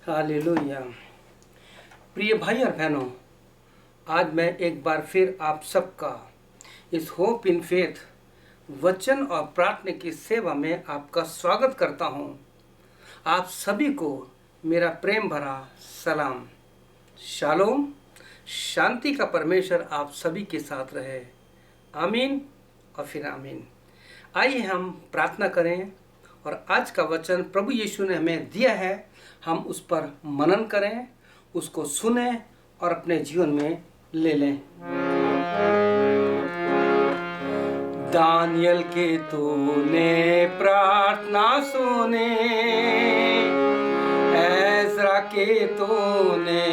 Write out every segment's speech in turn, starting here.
Hallelujah. प्रिय भाई और बहनों, आज मैं एक बार फिर आप सबका इस होप इन फेथ वचन और प्रार्थना की सेवा में आपका स्वागत करता हूं। आप सभी को मेरा प्रेम भरा सलाम। शालोम। शांति का परमेश्वर आप सभी के साथ रहे। आमीन और फिर आमीन। आइए हम प्रार्थना करें और आज का वचन प्रभु यीशु ने हमें दिया है, हम उस पर मनन करें, उसको सुने और अपने जीवन में ले लें। दानियल के तूने प्रार्थना सुने, एज़रा के तूने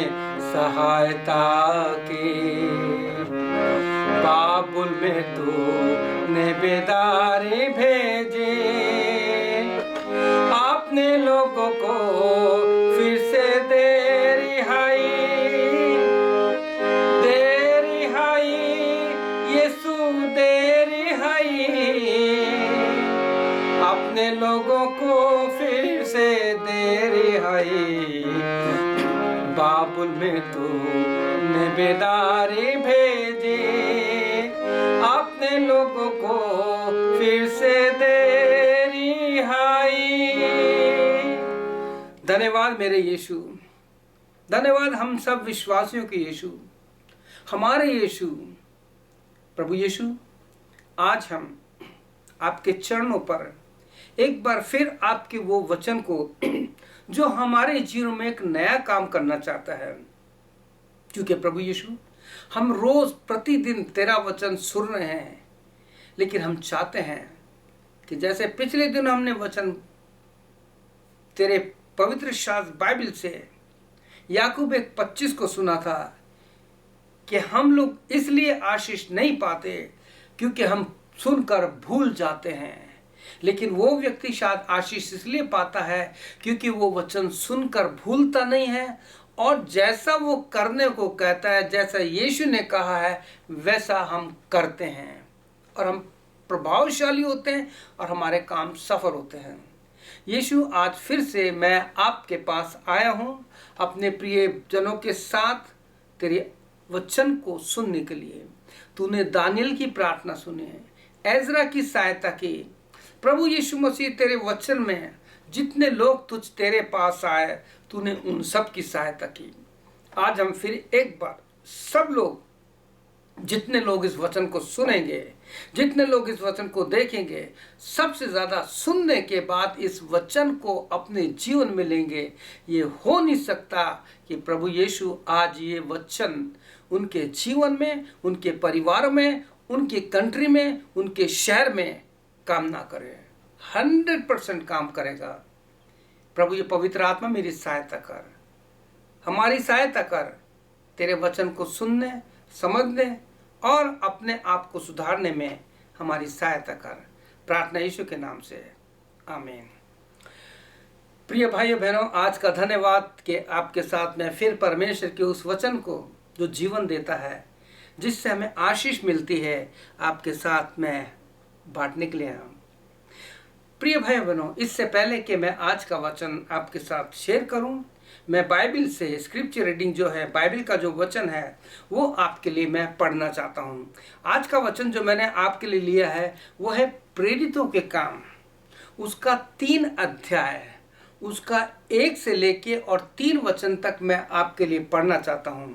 सहायता की, बाबुल में तूने बेदारे भेजे, अपने लोगों को फिर से दे रिहाई, यीशु दे रिहाई, अपने लोगों को फिर से दे रिहाई, बाबुल में तूने बेदारी भेजी, अपने लोगों को फिर से दे रिहाई। धन्यवाद मेरे यीशु, धन्यवाद हम सब विश्वासियों के यीशु, हमारे यीशु। प्रभु यीशु, आज हम आपके चरणों पर एक बार फिर आपके वो वचन को जो हमारे जीवन में एक नया काम करना चाहता है, क्योंकि प्रभु यीशु हम रोज प्रतिदिन तेरा वचन सुन रहे हैं, लेकिन हम चाहते हैं कि जैसे पिछले दिन हमने वचन तेरे पवित्र शास्त्र बाइबल से याकूब 1:25 को सुना था कि हम लोग इसलिए आशीष नहीं पाते क्योंकि हम सुनकर भूल जाते हैं, लेकिन वो व्यक्ति शायद आशीष इसलिए पाता है क्योंकि वो वचन सुनकर भूलता नहीं है और जैसा वो करने को कहता है, जैसा यीशु ने कहा है, वैसा हम करते हैं और हम प्रभावशाली होते हैं और हमारे काम सफल होते हैं। यीशु, आज फिर से मैं आपके पास आया हूँ अपने प्रिय जनों के साथ तेरे वचन को सुनने के लिए। तूने दानियल की प्रार्थना सुनी है, एज़रा की सहायता की। प्रभु यीशु मसीह, तेरे वचन में जितने लोग तुझ तेरे पास आए, तूने उन सब की सहायता की। आज हम फिर एक बार सब लोग, जितने लोग इस वचन को सुनेंगे, जितने लोग इस वचन को देखेंगे, सबसे ज़्यादा सुनने के बाद इस वचन को अपने जीवन में लेंगे। ये हो नहीं सकता कि प्रभु यीशु आज ये वचन उनके जीवन में, उनके परिवार में, उनके कंट्री में, उनके शहर में काम ना करे। 100% काम करेगा। प्रभु, ये पवित्र आत्मा मेरी सहायता कर, हमारी सहायता कर, तेरे वचन को सुनने, समझने और अपने आप को सुधारने में हमारी सहायता कर। प्रार्थना यीशु के नाम से, आमीन। प्रिय भाइयों बहनों, आज का धन्यवाद कि आपके साथ मैं फिर परमेश्वर के उस वचन को जो जीवन देता है, जिससे हमें आशीष मिलती है, आपके साथ मैं बांटने के लिए आया हूं। प्रिय भाई बहनों, इससे पहले कि मैं आज का वचन आपके साथ शेयर करूं, मैं बाइबल से स्क्रिप्चर रीडिंग जो है, बाइबल का जो वचन है, वो आपके लिए मैं पढ़ना चाहता हूं। आज का वचन जो मैंने आपके लिए लिया है वो है प्रेरितों के काम, उसका 3 अध्याय, उसका 1 से लेके और 3 वचन तक मैं आपके लिए पढ़ना चाहता हूं।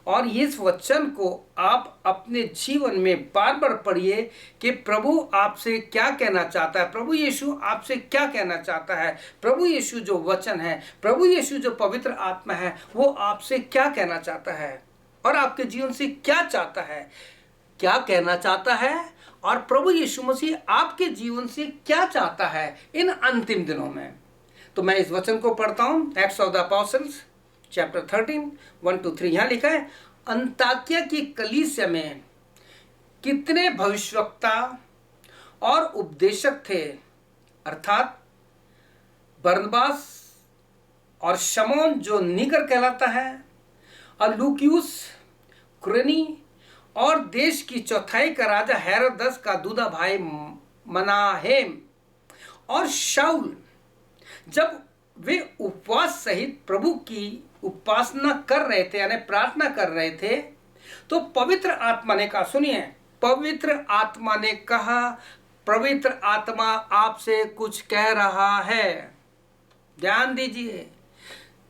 और इस वचन को आप अपने जीवन में बार बार पढ़िए कि प्रभु आपसे क्या कहना चाहता है, प्रभु यीशु आपसे क्या कहना चाहता है, प्रभु यीशु जो वचन है, प्रभु यीशु जो पवित्र आत्मा है, वो आपसे क्या कहना चाहता है और आपके जीवन से क्या चाहता है, क्या कहना चाहता है, और प्रभु यीशु मसीह आपके जीवन से क्या चाहता है इन अंतिम दिनों में। तो मैं इस वचन को पढ़ता हूँ। Acts of the apostles chapter 13 1-3। यहाँ लिखा है, अंताकिया की कलीसिया में कितने भविष्यवक्ता और उपदेशक थे, अर्थात बरनबास और शमौन जो नीगर कहलाता है, और लूकियुस कुरेनी, और देश की चौथाई का राजा हेरोदस का दूधा भाई मनाहेम और शाऊल, जब वे उपवास सहित प्रभु की उपासना कर रहे थे, यानी प्रार्थना कर रहे थे, तो पवित्र आत्मा ने कहा, सुनिए, पवित्र आत्मा ने कहा, पवित्र आत्मा आपसे कुछ कह रहा है। ध्यान दीजिए,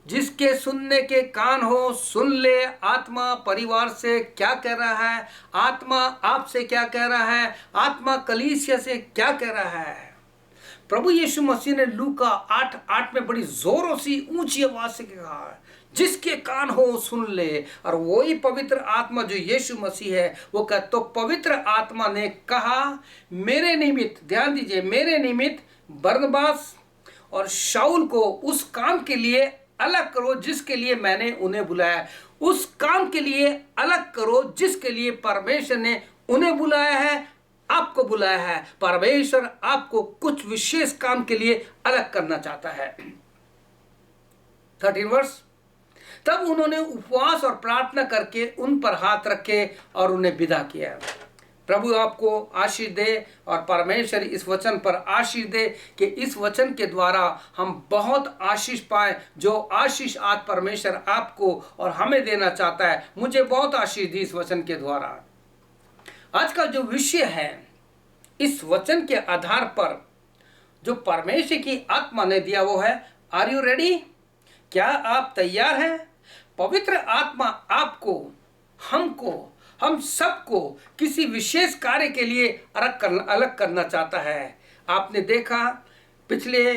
जिसके सुनने के कान हो सुन ले। आत्मा परिवार से क्या कह रहा है, आत्मा आपसे क्या कह रहा है, आत्मा कलीसिया से क्या कह रहा है। प्रभु यीशु मसीह ने लूका 8:8 में बड़ी जोरों से ऊंची आवाज से कहा, जिसके कान हो सुन ले। और वही पवित्र आत्मा जो यीशु मसीह है वो कहा, तो पवित्र आत्मा ने कहा मेरे निमित्त, ध्यान दीजिए, मेरे निमित्त बरनबास और शाऊल को उस काम के लिए अलग करो जिसके लिए मैंने उन्हें बुलाया। उस काम के लिए अलग करो जिसके लिए परमेश्वर ने उन्हें बुलाया है, आपको बुलाया है। परमेश्वर आपको कुछ विशेष काम के लिए अलग करना चाहता है। 13 वर्ष, तब उन्होंने उपवास और प्रार्थना करके उन पर हाथ रखे और उन्हें विदा किया। प्रभु आपको आशीष दे और परमेश्वर इस वचन पर आशीष दे कि इस वचन के द्वारा हम बहुत आशीष पाए। जो आशीष आज परमेश्वर आपको और हमें देना चाहता है, मुझे बहुत आशीष दी इस वचन के द्वारा। आज का जो विषय है, इस वचन के आधार पर जो परमेश्वर की आत्मा ने दिया वो है, आर यू रेडी? क्या आप तैयार हैं? पवित्र आत्मा आपको, हमको, हम सबको किसी विशेष कार्य के लिए अलग करना चाहता है। आपने देखा पिछले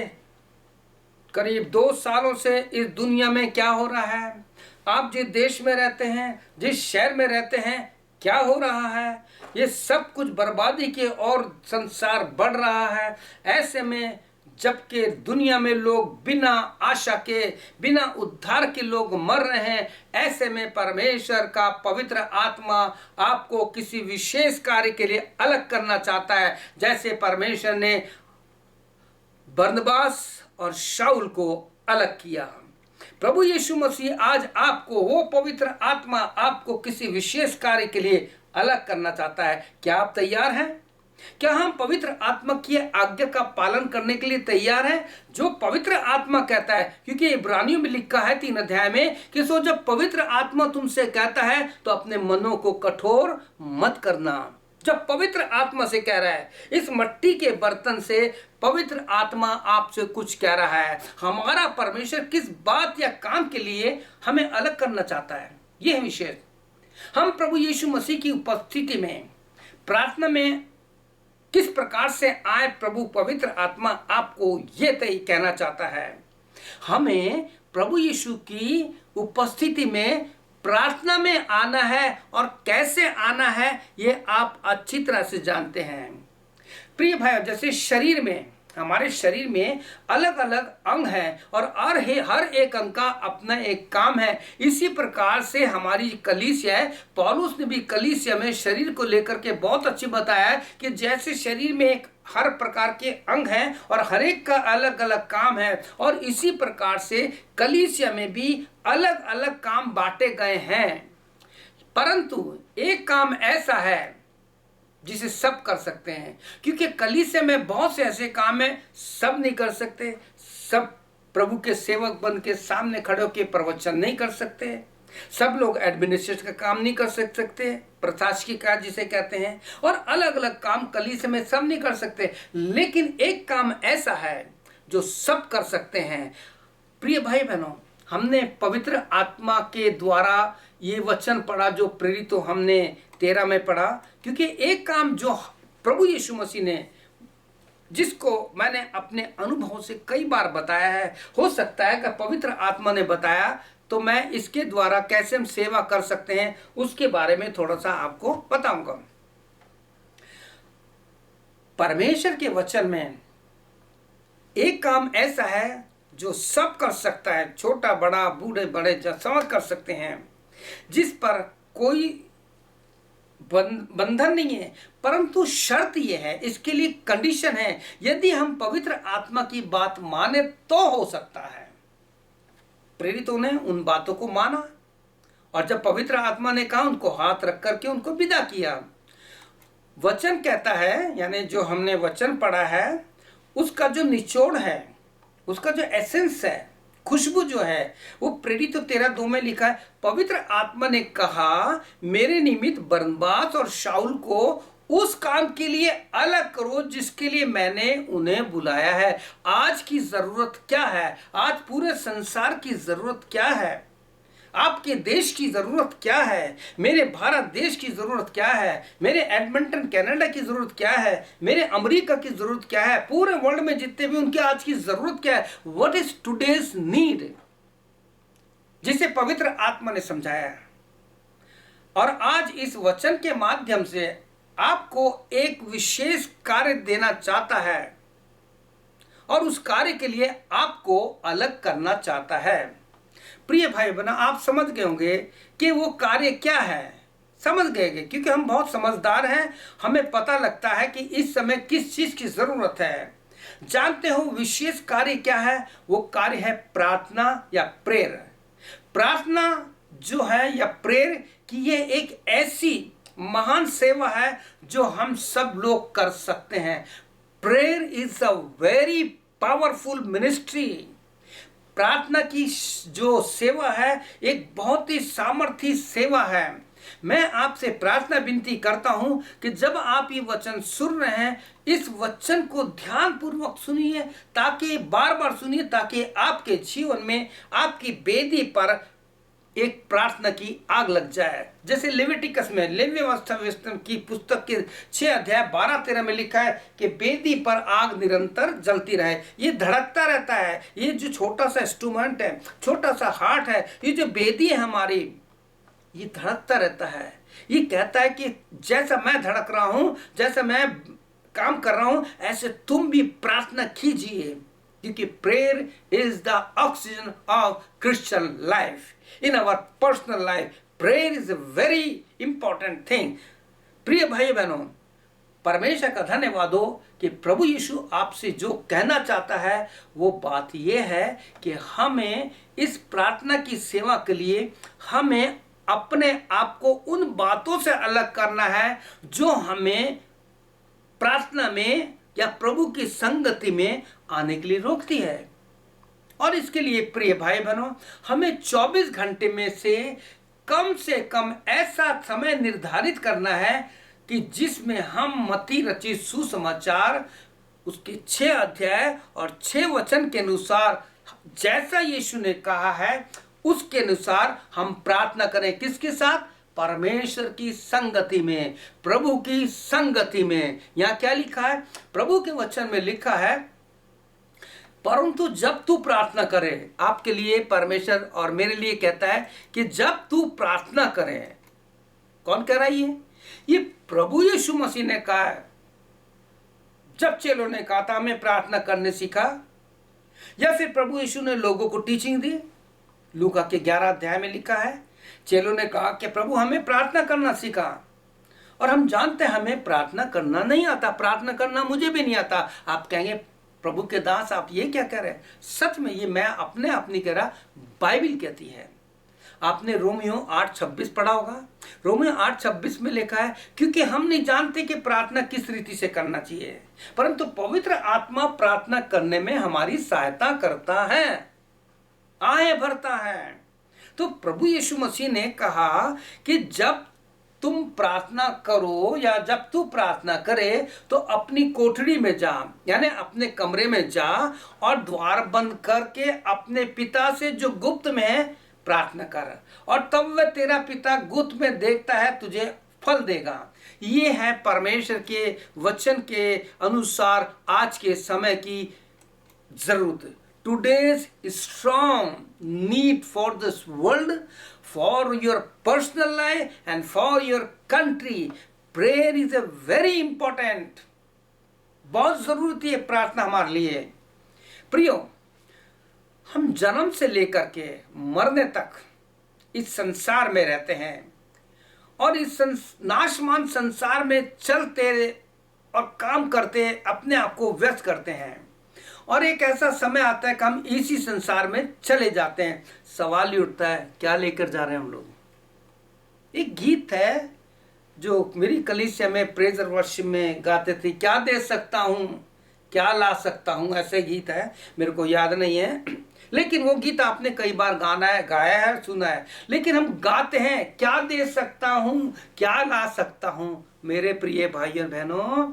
करीब 2 सालों से इस दुनिया में क्या हो रहा है। आप जिस देश में रहते हैं, जिस शहर में रहते हैं, क्या हो रहा है। ये सब कुछ बर्बादी की ओर संसार बढ़ रहा है। ऐसे में जबकि दुनिया में लोग बिना आशा के, बिना उद्धार के लोग मर रहे हैं, ऐसे में परमेश्वर का पवित्र आत्मा आपको किसी विशेष कार्य के लिए अलग करना चाहता है। जैसे परमेश्वर ने बरनबास और शाऊल को अलग किया। प्रभु यीशु मसीह आज आपको, वो पवित्र आत्मा आपको किसी विशेष कार्य के लिए अलग करना चाहता है। क्या आप तैयार हैं? क्या हम पवित्र आत्मा की आज्ञा का पालन करने के लिए तैयार हैं? जो पवित्र आत्मा कहता है, क्योंकि इब्रानियों में लिखा है 3 अध्याय में कि सो जब पवित्र आत्मा तुमसे कहता है तो अपने मनों को कठोर मत करना। जब पवित्र आत्मा से कह रहा है, इस मिट्टी के बर्तन से पवित्र आत्मा आपसे कुछ कह रहा है। हमारा परमेश्वर किस बात या काम के लिए हमें अलग करना चाहता है, यह विषय हम प्रभु यीशु मसीह की उपस्थिति में प्रार्थना में किस प्रकार से आए। प्रभु पवित्र आत्मा आपको ये तय कहना चाहता है। हमें प्रभु यीशु की उपस्थिति में प्रार्थना में आना है, और कैसे आना है ये आप अच्छी तरह से जानते हैं। प्रिय भाई, जैसे शरीर में, हमारे शरीर में अलग अलग अंग हैं और हर एक अंग का अपना एक काम है। इसी प्रकार से हमारी कलीसिया है। पौलुस ने भी कलीसिया में शरीर को लेकर के बहुत अच्छी बताया है कि जैसे शरीर में एक हर प्रकार के अंग हैं और हर एक का अलग अलग काम है, और इसी प्रकार से कलीसिया में भी अलग अलग काम बांटे गए हैं। परंतु एक काम ऐसा है जिसे सब कर सकते हैं, क्योंकि कलीसिया में बहुत से ऐसे काम हैं सब नहीं कर सकते। सब प्रभु के सेवक बन के सामने खड़े होकर प्रवचन नहीं कर सकते। सब लोग एडमिनिस्ट्रेशन का काम नहीं कर सकते, प्रशासकीय कार्य जिसे कहते हैं, और अलग अलग काम कलीसिया में सब नहीं कर सकते। लेकिन एक काम ऐसा है जो सब कर सकते हैं। प्रिय भाई बहनों, हमने पवित्र आत्मा के द्वारा ये वचन पढ़ा जो प्रेरितों हमने 13 में पढ़ा, क्योंकि एक काम जो प्रभु यीशु मसीह ने, जिसको मैंने अपने अनुभव से कई बार बताया है, हो सकता है कि पवित्र आत्मा ने बताया, तो मैं इसके द्वारा कैसे हम सेवा कर सकते हैं उसके बारे में थोड़ा सा आपको बताऊंगा। परमेश्वर के वचन में एक काम ऐसा है जो सब कर सकता है, छोटा बड़ा, बूढ़े बड़े सब कर सकते हैं, जिस पर कोई बंधन नहीं है। परंतु शर्त यह है, इसके लिए कंडीशन है, यदि हम पवित्र आत्मा की बात माने तो हो सकता है। प्रेरितों ने उन बातों को माना, और जब पवित्र आत्मा ने कहा, उनको हाथ रख करके उनको विदा किया। वचन कहता है, यानी जो हमने वचन पढ़ा है उसका जो निचोड़ है, उसका जो एसेंस है, खुशबू जो है वो प्रेरित तो 13:2 में लिखा है, पवित्र आत्मा ने कहा मेरे निमित्त बरनबास और शाऊल को उस काम के लिए अलग करो जिसके लिए मैंने उन्हें बुलाया है। आज की जरूरत क्या है? आज पूरे संसार की जरूरत क्या है? आपके देश की जरूरत क्या है? मेरे भारत देश की जरूरत क्या है? मेरे एडमंटन कनाडा की जरूरत क्या है? मेरे अमेरिका की जरूरत क्या है? पूरे वर्ल्ड में जितने भी उनकी आज की जरूरत क्या है? व्हाट इज टुडेज नीड, जिसे पवित्र आत्मा ने समझाया है। और आज इस वचन के माध्यम से आपको एक विशेष कार्य देना चाहता है और उस कार्य के लिए आपको अलग करना चाहता है। प्रिय भाई बहन, आप समझ गए होंगे कि वो कार्य क्या है। समझ गए क्योंकि हम बहुत समझदार हैं, हमें पता लगता है कि इस समय किस चीज की जरूरत है। जानते हो विशेष कार्य क्या है? वो कार्य है प्रार्थना या प्रेयर। प्रार्थना जो है या प्रेयर कि ये एक ऐसी महान सेवा है जो हम सब लोग कर सकते हैं। Prayer is a very powerful ministry. प्रार्थना की जो सेवा है एक बहुत ही सामर्थी सेवा है। मैं आपसे प्रार्थना विनती करता हूं कि जब आप ये वचन सुन रहे हैं, इस वचन को ध्यान पूर्वक सुनिए, ताकि बार बार सुनिए, ताकि आपके जीवन में आपकी वेदी पर एक प्रार्थना की आग लग जाए। जैसे लेविटिकस में लेवी व्यवस्था की पुस्तक के 6 अध्याय 12-13 में लिखा है कि वेदी पर आग निरंतर जलती रहे। ये धड़कता रहता है। ये जो छोटा सा इंस्ट्रूमेंट है, छोटा सा हार्ट है, ये जो वेदी है हमारी, ये धड़कता रहता है। ये कहता है कि जैसा मैं धड़क रहा हूं, जैसा मैं काम कर रहा हूं, ऐसे तुम भी प्रार्थना कीजिए, क्योंकि prayer is the oxygen of Christian life. In our personal life prayer is a very important thing. प्रिय भाई बहनों, परमेश्वर का धन्यवाद हो कि प्रभु यीशु आपसे जो कहना चाहता है वो बात यह है कि हमें इस प्रार्थना की सेवा के लिए हमें अपने आप को उन बातों से अलग करना है जो हमें प्रार्थना में या प्रभु की संगति में आने के लिए रोकती है। और इसके लिए प्रिय भाई बहनों, हमें 24 घंटे में से कम ऐसा समय निर्धारित करना है कि जिसमें हम मत्ती रचित सुसमाचार उसके 6 अध्याय और 6 वचन के अनुसार जैसा यीशु ने कहा है उसके अनुसार हम प्रार्थना करें। किसके साथ? परमेश्वर की संगति में, प्रभु की संगति में। यहां क्या लिखा है? प्रभु के वचन में लिखा है, परंतु जब तू प्रार्थना करे, आपके लिए परमेश्वर और मेरे लिए कहता है कि जब तू प्रार्थना करे। कौन कह रहा है? ये प्रभु यीशु मसीह ने कहा है। जब चेलों ने कहा था हमें प्रार्थना करने सीखा, या फिर प्रभु यीशु ने लोगों को टीचिंग दी। लूका के 11 अध्याय में लिखा है, चेलों ने कहा कि प्रभु हमें प्रार्थना करना सीखा। और हम जानते हैं हमें प्रार्थना करना नहीं आता, प्रार्थना करना मुझे भी नहीं आता। आप कहेंगे प्रभु के दास आप ये क्या कह रहे हैं? सच में ये मैं अपने आप नहीं कह रहा, बाइबल कहती है। आपने रोमियो 8:26 पढ़ा होगा। रोमियो 8:26 में लिखा है, क्योंकि हम नहीं जानते कि प्रार्थना किस रीति से करना चाहिए, परंतु पवित्र आत्मा प्रार्थना करने में हमारी सहायता करता है, आए भरता है। तो प्रभु यीशु मसीह ने कहा कि जब तुम प्रार्थना करो या जब तू प्रार्थना करे तो अपनी कोठरी में जा, यानी अपने कमरे में जा और द्वार बंद करके अपने पिता से जो गुप्त में है प्रार्थना कर, और तब वह तेरा पिता गुप्त में देखता है तुझे फल देगा। ये है परमेश्वर के वचन के अनुसार आज के समय की जरूरत। Today's strong need for this world, for your personal life and for your country, prayer is a very important। बहुत जरूरती है प्रार्थना हमारे लिए। प्रियो, हम जन्म से लेकर के मरने तक इस संसार में रहते हैं और इस नाशवान संसार में चलते और काम करते अपने आप को व्यस्त करते हैं, और एक ऐसा समय आता है कि हम इसी संसार में चले जाते हैं। सवाल ही उठता है क्या लेकर जा रहे हैं हम लोग। एक गीत है जो मेरी कलीसिया में प्रेज और वर्शिप में गाते थे, क्या दे सकता हूँ क्या ला सकता हूँ, ऐसे गीत है, मेरे को याद नहीं है। लेकिन वो गीत आपने कई बार गाया है, सुना है, लेकिन हम गाते हैं, क्या दे सकता हूं, क्या ला सकता हूं। मेरे प्रिय भाइयों बहनों,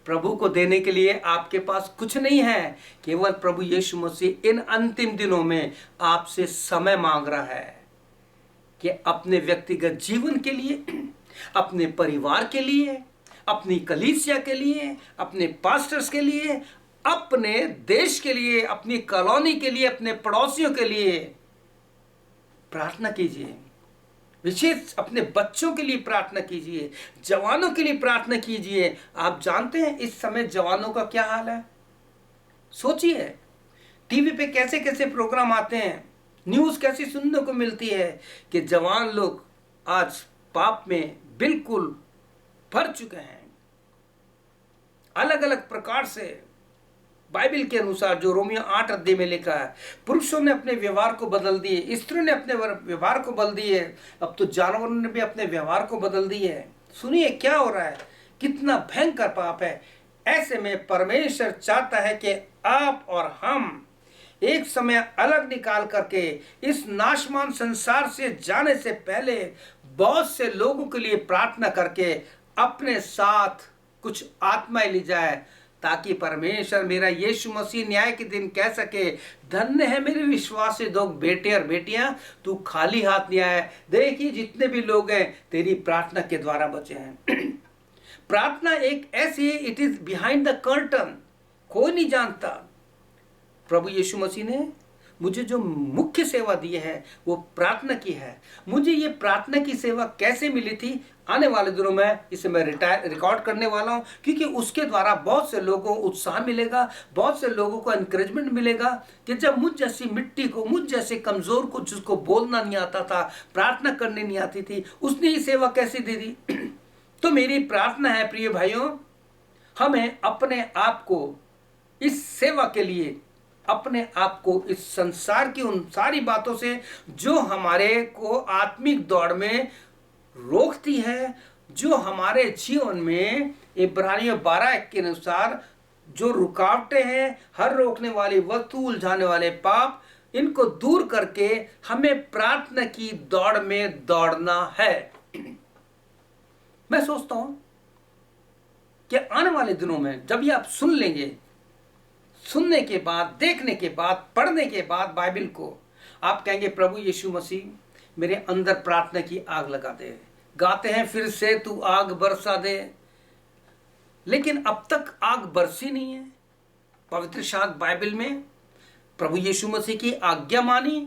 प्रभु को देने के लिए आपके पास कुछ नहीं है, केवल प्रभु यीशु मसीह इन अंतिम दिनों में आपसे समय मांग रहा है कि अपने व्यक्तिगत जीवन के लिए, अपने परिवार के लिए, अपनी कलीसिया के लिए, अपने पास्टर्स के लिए, अपने देश के लिए, अपनी कॉलोनी के लिए, अपने पड़ोसियों के लिए प्रार्थना कीजिए। विशेष अपने बच्चों के लिए प्रार्थना कीजिए, जवानों के लिए प्रार्थना कीजिए। आप जानते हैं इस समय जवानों का क्या हाल है? सोचिए, टीवी पे कैसे कैसे प्रोग्राम आते हैं, न्यूज़ कैसी सुनने को मिलती है कि जवान लोग आज पाप में बिल्कुल भर चुके हैं। अलग अलग प्रकार से बाइबल के अनुसार जो रोमियो 8 अध्याय में लिखा है, पुरुषों ने अपने व्यवहार को बदल दिए, स्त्रियों ने अपने व्यवहार को बदल दिए, अब तो जानवरों ने भी अपने व्यवहार को बदल दिए। सुनिए क्या हो रहा है, कितना भयंकर पाप है। ऐसे में परमेश्वर चाहता है कि आप और हम एक समय अलग निकाल करके इस नाशवान संसार से जाने से पहले बहुत से लोगों के लिए प्रार्थना करके अपने साथ कुछ आत्माएं ली जाए, ताकि परमेश्वर मेरा यीशु मसीह न्याय के दिन कह सके, धन्य है मेरे विश्वासी लोग, बेटे और बेटियां, तू खाली हाथ नहीं आया। देखिए जितने भी लोग हैं तेरी प्रार्थना के द्वारा बचे हैं। प्रार्थना एक ऐसी, it is behind the curtain, कोई नहीं जानता। प्रभु यीशु मसीह ने मुझे जो मुख्य सेवा दी है वो प्रार्थना की है। मुझे ये प्रार्थना की सेवा कैसे मिली थी, आने वाले दिनों में इसे मैं रिकॉर्ड करने वाला हूँ, क्योंकि उसके द्वारा बहुत से लोगों को उत्साह मिलेगा, बहुत से लोगों को एनकरेजमेंट मिलेगा कि जब मुझ जैसी मिट्टी को, मुझ जैसे कमजोर को, जिसको बोलना नहीं आता था, प्रार्थना करनी नहीं आती थी, उसने ये सेवा कैसे दे दी। तो मेरी प्रार्थना है प्रिय भाइयों, हमें अपने आप को इस सेवा के लिए, अपने आप को इस संसार की उन सारी बातों से जो हमारे को आत्मिक दौड़ में रोकती है, जो हमारे जीवन में इब्रानियों 12:1 के अनुसार जो रुकावटें हैं, हर रोकने वाली वस्तु, उलझाने वाले पाप, इनको दूर करके हमें प्रार्थना की दौड़ में दौड़ना है। मैं सोचता हूं कि आने वाले दिनों में जब ये आप सुन लेंगे, सुनने के बाद, देखने के बाद, पढ़ने के बाद बाइबल को, आप कहेंगे प्रभु यीशु मसीह मेरे अंदर प्रार्थना की आग लगा दे। गाते हैं फिर से तू आग बरसा दे, लेकिन अब तक आग बरसी नहीं है। पवित्र शास्त्र बाइबल में प्रभु यीशु मसीह की आज्ञा मानी,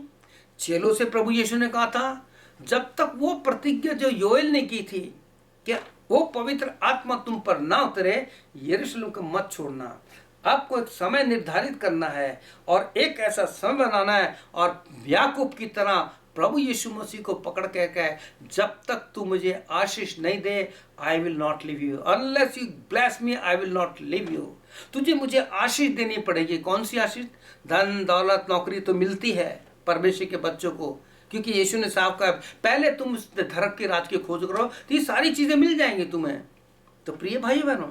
चेलों से प्रभु यीशु ने कहा था, जब तक वो प्रतिज्ञा जो योएल ने की थी कि वो पवित्र आत्मा तुम पर ना उतरे, यरूशलेम को मत छोड़ना। आपको एक समय निर्धारित करना है और एक ऐसा समय बनाना है, और याकूब की तरह प्रभु यीशु मसीह को पकड़ के कहे, जब तक तू मुझे आशीष नहीं दे, I will not leave you, unless you bless me I will not leave you. तुझे मुझे आशीष देनी पड़ेगी। कौन सी आशीष? धन दौलत नौकरी तो मिलती है परमेश्वर के बच्चों को, क्योंकि यीशु ने साफ कहा, पहले तुम धर्म के राज की खोज करो तो ये सारी चीजें मिल जाएंगी तुम्हें। तो प्रिय भाई बहनों,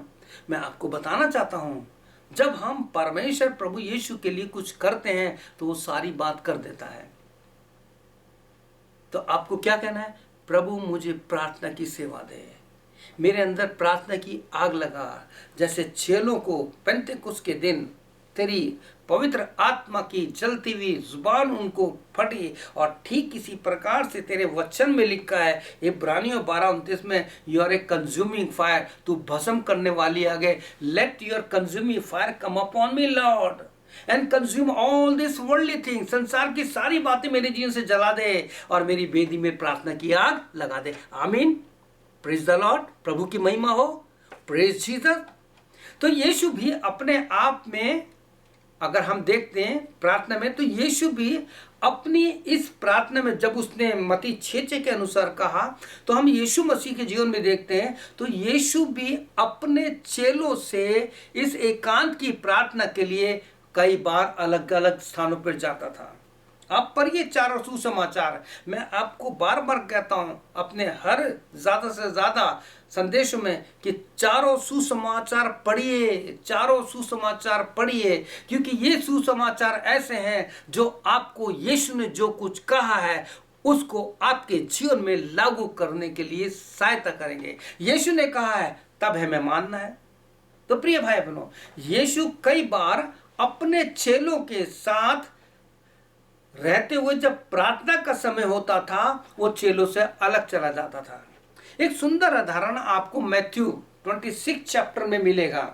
मैं आपको बताना चाहता हूँ, जब हम परमेश्वर प्रभु यीशु के लिए कुछ करते हैं तो वो सारी बात कर देता है। तो आपको क्या कहना है? प्रभु मुझे प्रार्थना की सेवा दे, मेरे अंदर प्रार्थना की आग लगा, जैसे चेलों को पेंतेकुस्त के दिन तेरी पवित्र आत्मा की जलती हुई जुबान उनको फटी, और ठीक इसी प्रकार से तेरे वचन में लिखा है इब्रानियों 12:29 में, you are a consuming fire, तू भस्म करने वाली आगे। Let your consuming fire come upon me lord and consume all this worldly things, संसार की सारी बातें मेरे जीवन से जला दे और मेरी वेदी में प्रार्थना की आग लगा दे। आमीन, प्रेज द लॉर्ड, प्रभु की महिमा हो, प्रेज जीसस। तो यीशु भी अपने आप में, अगर हम देखते हैं प्रार्थना में, तो यीशु भी अपनी इस प्रार्थना में, जब उसने मत्ती 6:6 के अनुसार कहा, तो हम यीशु मसीह के जीवन में देखते हैं, तो यीशु भी अपने चेलों से इस एकांत की प्रार्थना के लिए कई बार अलग अलग स्थानों पर जाता था। आप पढ़िए चारों सुसमाचार। मैं आपको बार बार कहता हूं अपने हर ज्यादा से ज्यादा संदेशों में कि चारों सुसमाचार पढ़िए, चारों सुसमाचार पढ़िए, क्योंकि ये सुसमाचार ऐसे हैं जो आपको यीशु ने जो कुछ कहा है उसको आपके जीवन में लागू करने के लिए सहायता करेंगे। यीशु ने कहा है तब हमें मानना है। तो प्रिय भाई बहनों, यीशु कई बार अपने चेलों के साथ रहते हुए जब प्रार्थना का समय होता था वो चेलों से अलग चला जाता था। एक सुंदर उदाहरण आपको मैथ्यू 26 चैप्टर में मिलेगा।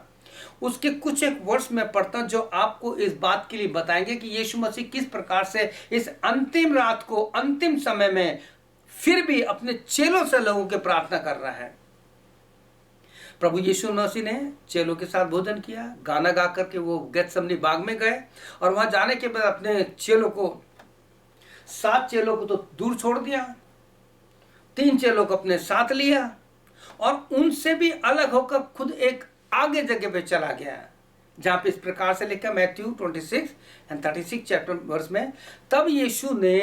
उसके कुछ एक वर्ष में पढ़ता हूं जो आपको इस बात के लिए बताएंगे कि यीशु मसीह किस प्रकार से इस अंतिम रात को, अंतिम समय में फिर भी अपने चेलों से लोगों के प्रार्थना कर रहा है। प्रभु यीशु मसीह ने चेलों के साथ भोजन किया, गाना गा करके वो गेतसमनी बाग में गए और वहां जाने के बाद अपने चेलों को, 7 चेलों को तो दूर छोड़ दिया, 3 चेलों को अपने साथ लिया और उनसे भी अलग होकर खुद एक आगे जगह पे चला गया, जहां पे इस प्रकार से लिखा मैथ्यू 26 और 36 चैप्टर वर्स में, तब यीशु ने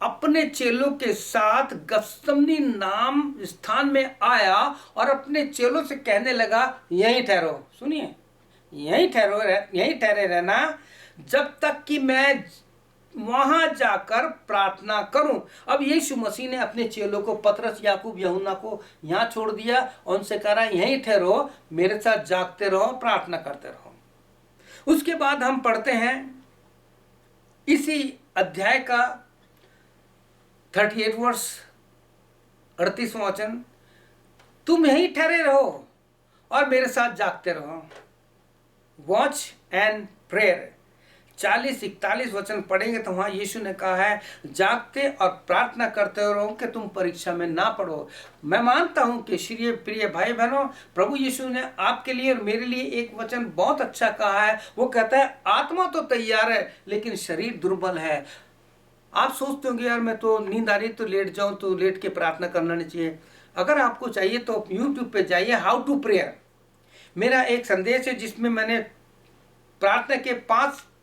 अपने चेलों के साथ गत्समनी नाम स्थान में आया और अपने चेलों से कहने लगा यहीं ठहरो, सुनिए, यहीं ठहरो, यहीं ठहरे रहना जब तक कि मैं वहां जाकर प्रार्थना करूं। अब यीशु मसीह ने अपने चेलों को, पतरस, याकूब, यूहन्ना को यहां छोड़ दिया और उनसे कह रहा यहीं ठहरो, मेरे साथ जागते रहो, प्रार्थना करते रहो। उसके बाद हम पढ़ते हैं इसी अध्याय का 38 वर्ष 38वां वचन, तुम यहीं ठहरे रहो और मेरे साथ जागते रहो। वॉच एंड प्रेयर 40-41 वचन पढ़ेंगे तो वहां यीशु ने कहा है जागते और प्रार्थना करते रहो कि तुम परीक्षा में ना पड़ो। मैं मानता हूं कि श्री प्रिय भाई बहनों, प्रभु यीशु ने आपके लिए और मेरे लिए एक वचन बहुत अच्छा कहा है। वो कहता है आत्मा तो तैयार है लेकिन शरीर दुर्बल है। आप सोचते होंगे यार मैं तो नींद आ रही तो लेट जाऊं, तो लेट के प्रार्थना करना नहीं चाहिए। अगर आपको चाहिए तो यूट्यूब पे जाइए, हाउ टू प्रेयर, मेरा एक संदेश है जिसमें मैंने प्रार्थना के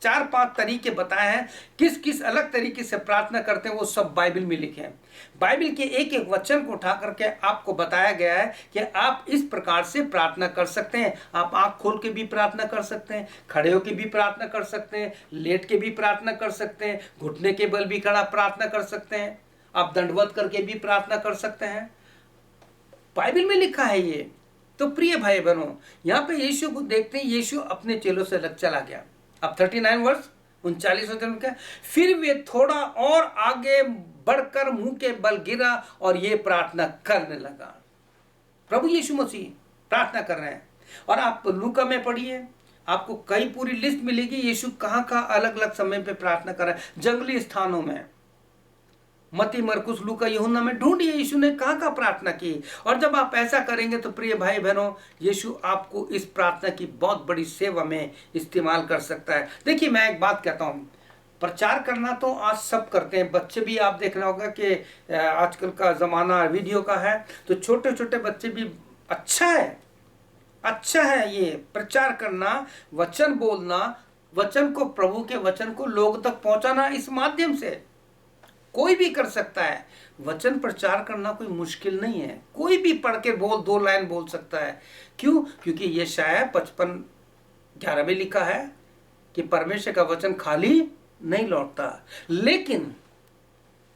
4-5 तरीके बताए हैं, किस किस अलग तरीके से प्रार्थना करते हैं, वो सब बाइबल में लिखे हैं। बाइबल के एक एक वचन को उठा करके आपको बताया गया है कि आप इस प्रकार से प्रार्थना कर सकते हैं। आप आंख खोल के भी प्रार्थना कर सकते हैं, खड़े होकर भी प्रार्थना कर सकते हैं, लेट के भी प्रार्थना कर सकते हैं, घुटने के बल भी खड़ा प्रार्थना कर सकते हैं, आप दंडवत करके भी प्रार्थना कर सकते हैं। बाइबल में लिखा है ये। तो प्रिय भाई बहनों, यहाँ पे यीशु को देखते हैं, यीशु अपने चेलों से अलग चला गया। अब 39 वर्ष 39 वचन का, फिर वे थोड़ा और आगे बढ़कर मुंह के बल गिरा और ये प्रार्थना करने लगा। प्रभु यीशु मसीह प्रार्थना कर रहे हैं और आप लूका में पढ़िए, आपको कई पूरी लिस्ट मिलेगी यीशु कहाँ कहाँ अलग अलग समय पे प्रार्थना कर रहे हैं। जंगली स्थानों में, मती, मरकुस, लूका, यूहन्ना में ढूंढिए यीशु ने कहाँ कहाँ प्रार्थना की। और जब आप ऐसा करेंगे तो प्रिय भाई बहनों, यीशु आपको इस प्रार्थना की बहुत बड़ी सेवा में इस्तेमाल कर सकता है। देखिए मैं एक बात कहता हूँ, प्रचार करना तो आज सब करते हैं, बच्चे भी, आप देखना होगा कि आजकल का ज़माना वीडियो का है, तो छोटे छोटे बच्चे भी, अच्छा है ये प्रचार करना, वचन बोलना, वचन को, प्रभु के वचन को लोग तक पहुंचाना। इस माध्यम से कोई भी कर सकता है। वचन प्रचार करना कोई मुश्किल नहीं है, कोई भी पढ़ के 2 लाइन बोल सकता है। क्यों? क्योंकि यशायाह 55:11 में लिखा है कि परमेश्वर का वचन खाली नहीं लौटता। लेकिन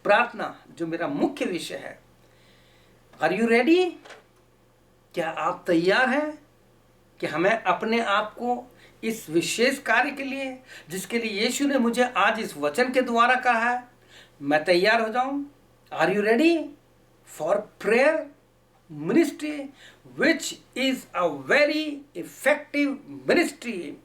प्रार्थना जो मेरा मुख्य विषय है, आर यू रेडी? क्या आप तैयार हैं कि हमें अपने आप को इस विशेष कार्य के लिए, जिसके लिए यीशु ने मुझे आज इस वचन के द्वारा कहा है, मैं तैयार हो जाऊं? Are you ready for prayer ministry which is a very effective ministry?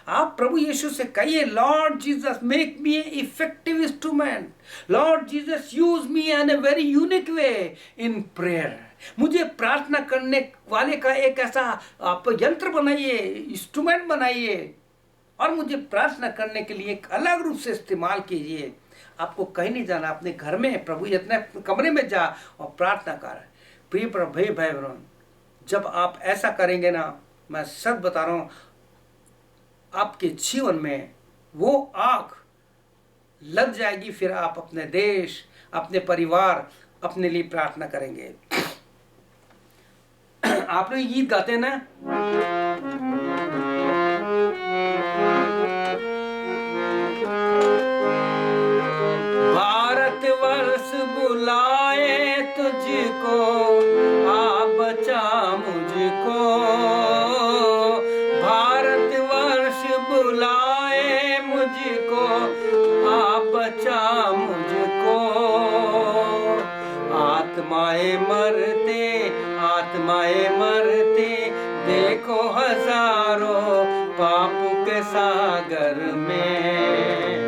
आप प्रभु यीशु से कहिए, lord Jesus make me a effective instrument, lord Jesus use me in a very unique way in prayer. मुझे प्रार्थना करने वाले का एक ऐसा आप यंत्र बनाइए, इंस्ट्रूमेंट बनाइए और मुझे प्रार्थना करने के लिए एक अलग रूप से इस्तेमाल कीजिए। आपको कहीं नहीं जाना, अपने घर में प्रभु इतने कमरे में जा और प्रार्थना कर। प्रिय भाई बहनों, जब आप ऐसा करेंगे ना, मैं सच बता रहा हूं, आपके जीवन में वो आग लग जाएगी, फिर आप अपने देश, अपने परिवार, अपने लिए प्रार्थना करेंगे। आप लोग गीत गाते हैं ना, भारतवर्ष बुलाए तुझको, आ बचा मुझको, भारतवर्ष बुलाए मुझको, आ बचा मुझको, आत्माएं मरते, आत्माएं मरते, देखो हजारों पाप के सागर में,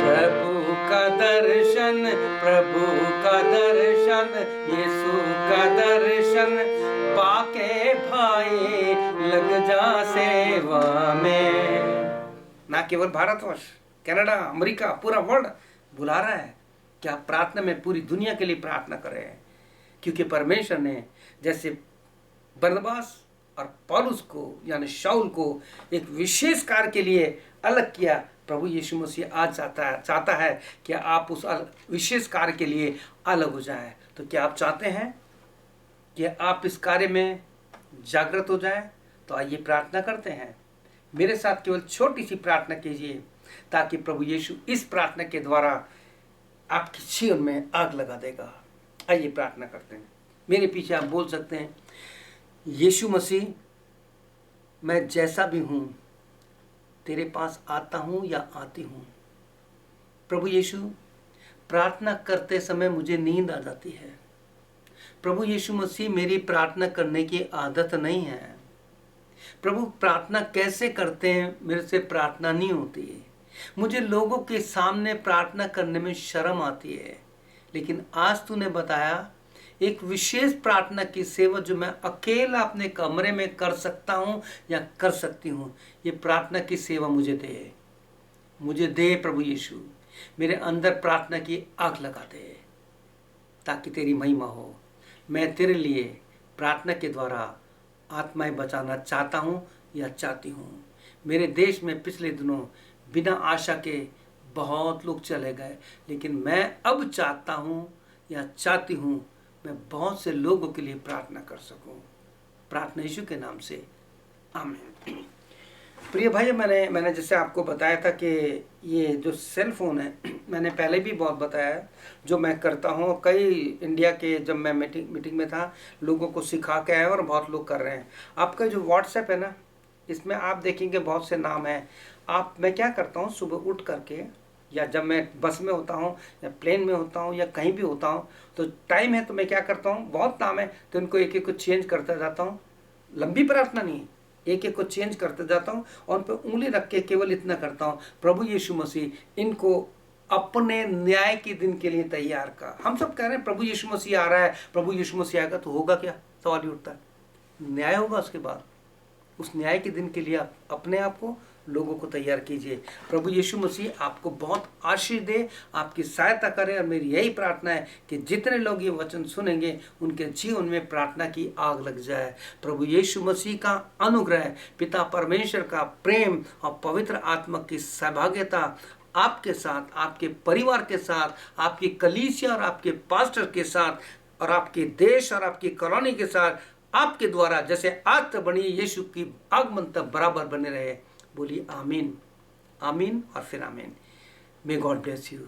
प्रभु का दर्शन, प्रभु का दर्शन, यीशु का दर्शन पाके भाई लग जा सेवा में। ना केवल भारतवर्ष, कनाडा, अमेरिका, पूरा वर्ल्ड बुला रहा है कि आप प्रार्थना में पूरी दुनिया के लिए प्रार्थना करें, क्योंकि परमेश्वर ने जैसे बरनबास और पौलुस को यानी शाऊल को एक विशेष कार्य के लिए अलग किया, प्रभु यीशु मसीह आज चाहता है कि आप उस विशेष कार्य के लिए अलग हो जाएं। तो क्या आप चाहते हैं कि आप इस कार्य में जागृत हो जाएं? तो आइए प्रार्थना करते हैं। मेरे साथ केवल छोटी सी प्रार्थना कीजिए, ताकि प्रभु यीशु इस प्रार्थना के द्वारा आपके जीवन में आग लगा देगा। आइए प्रार्थना करते हैं। मेरे पीछे आप बोल सकते हैं, यीशु मसीह, मैं जैसा भी हूँ तेरे पास आता हूँ या आती हूँ। प्रभु यीशु, प्रार्थना करते समय मुझे नींद आ जाती है। प्रभु यीशु मसीह, मेरी प्रार्थना करने की आदत नहीं है। प्रभु, प्रार्थना कैसे करते हैं, मेरे से प्रार्थना नहीं होती है। मुझे लोगों के सामने प्रार्थना करने में शर्म आती है, लेकिन आज तूने बताया एक विशेष प्रार्थना की सेवा जो मैं अकेला अपने कमरे में कर सकता हूँ या कर सकती हूँ। ये प्रार्थना की सेवा मुझे दे प्रभु यीशु। मेरे अंदर प्रार्थना की आग लगा दे, ताकि तेरी महिमा हो। मैं तेरे लिए प्रार्थना के द्वारा आत्माएं बचाना चाहता हूँ या चाहती हूँ। मेरे देश में पिछले दिनों बिना आशा के बहुत लोग चले गए, लेकिन मैं अब चाहता हूँ या चाहती हूँ मैं बहुत से लोगों के लिए प्रार्थना कर सकूं। प्रार्थना यीशु के नाम से, आमीन। प्रिय भाई, मैंने जैसे आपको बताया था कि ये जो सेल फोन है, मैंने पहले भी बहुत बताया है, जो मैं करता हूँ। कई इंडिया के जब मैं मीटिंग में था, लोगों को सिखा के आया और बहुत लोग कर रहे हैं। आपका जो व्हाट्सएप है ना, इसमें आप देखेंगे बहुत से नाम हैं। मैं क्या करता हूँ, सुबह उठ करके या जब मैं बस में होता हूँ या प्लेन में होता हूँ या कहीं भी होता हूँ, तो टाइम है तो मैं क्या करता हूँ, बहुत नाम है तो इनको एक एक को चेंज करता जाता हूँ। लंबी प्रार्थना नहीं, एक एक को चेंज करते जाता हूँ और उन पर उंगली रख के केवल इतना करता हूँ, प्रभु यीशु मसीह इनको अपने न्याय के दिन के लिए तैयार कर। हम सब कह रहे हैं प्रभु यीशु मसीह आ रहा है, प्रभु यीशु मसीह आएगा, तो होगा क्या? सवाल ही उठता है। न्याय होगा उसके बाद। उस न्याय के दिन के लिए आप अपने आप को, लोगों को तैयार कीजिए। प्रभु यीशु मसीह आपको बहुत आशीष दे, आपकी सहायता करे। और मेरी यही प्रार्थना है कि जितने लोग ये वचन सुनेंगे उनके जीवन में प्रार्थना की आग लग जाए। प्रभु यीशु मसीह का अनुग्रह, पिता परमेश्वर का प्रेम और पवित्र आत्मा की सहभागिता आपके साथ, आपके परिवार के साथ, आपकी कलीसिया और आपके पास्टर के साथ और आपके देश और आपकी कॉलोनी के साथ, आपके द्वारा जैसे आज तक बनी यीशु की आगमन तक बराबर बने रहे। बोलिए आमीन, आमीन और फिर आमीन। May God bless you.